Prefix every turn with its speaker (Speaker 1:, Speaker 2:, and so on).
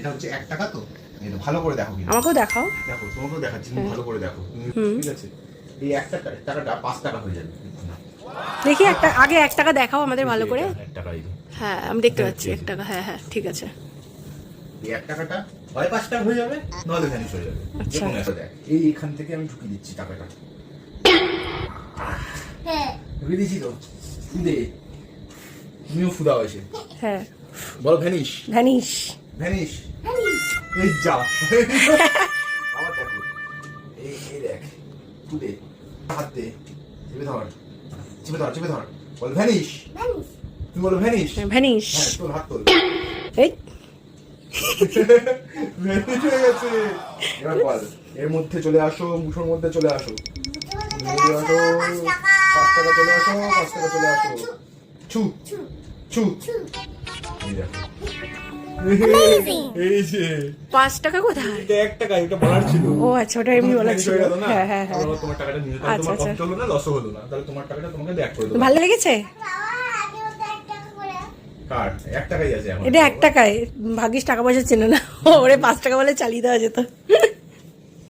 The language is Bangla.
Speaker 1: এটা হচ্ছে 1 টাকা তো, এটা ভালো করে দেখো কিন্তু।
Speaker 2: আমাকেও দেখাও।
Speaker 1: দেখো তোমাকেও দেখাচ্ছি, তুমি ভালো করে দেখো। ঠিক আছে, এই 1 টাকাটা 5 টাকা হয়ে যাবে।
Speaker 2: দেখি একটা আগে 1 টাকা দেখাও আমাদের ভালো করে।
Speaker 1: 1 টাকা এই
Speaker 2: হ্যাঁ আমি দেখতে পাচ্ছি 1 টাকা। হ্যাঁ হ্যাঁ ঠিক আছে।
Speaker 1: এই 1 টাকাটা হয় 5 টাকা হয়ে যাবে, নাহলে ভ্যানিশ হয়ে যাবে।
Speaker 2: আচ্ছা।
Speaker 1: যেমন এটা দেখ, এই এখান থেকে আমি ঢুকিয়ে দিচ্ছি টাকাটা।
Speaker 3: হ্যাঁ
Speaker 1: ঢুকিয়ে দিচ্ছি তো, ফুদে তুমিও ফুদাও এসে
Speaker 2: হ্যাঁ
Speaker 1: বলো ভ্যানিশ
Speaker 2: ভ্যানিশ।
Speaker 1: ভ্যানিশ। এই যা আবার দেখো, এই দেখ ফুদে, হাত দে, চেপে ধর চেপে ধর চেপে ধর, বল ভ্যানিশ। তুমি বলো ভ্যানিশ।
Speaker 2: ভ্যানিশ।
Speaker 1: হ্যাঁ তোর হাত তোল।
Speaker 2: এই
Speaker 1: ভ্যানিশ হয়ে গেছে। এবার বল, এর মধ্যে চলে আসো, মুঠোর মধ্যে চলে আসো, চলে আসো, 5 টাকা চলে আসো, 5 টাকা চলে আসো। ছু ছু এই দেখো, এই যে
Speaker 2: 5 টাকা কোথায়?
Speaker 1: এটা 1 টাকা, এটা বলার ছিল।
Speaker 2: ও আচ্ছা ওটা এমনি বলা ছিল। হ্যাঁ হ্যাঁ হ্যাঁ
Speaker 1: আবার তোমার টাকাটা নিয়ে, তাহলে
Speaker 2: আচ্ছা,
Speaker 1: তোমার
Speaker 2: আচ্ছা।
Speaker 1: কম চলো না, লসও হলো না, তাহলে তোমার টাকাটা তোমাকে ব্যাক করে দেবো।
Speaker 2: ভালো লেগেছে?
Speaker 1: কার 1 টাকাই আছে এখন।
Speaker 2: এটা 1 টাকায়, ভাগ্যিস টাকা পয়সা চেনে না, ওরে 5 টাকা বলে চালিয়ে দেওয়া যেত।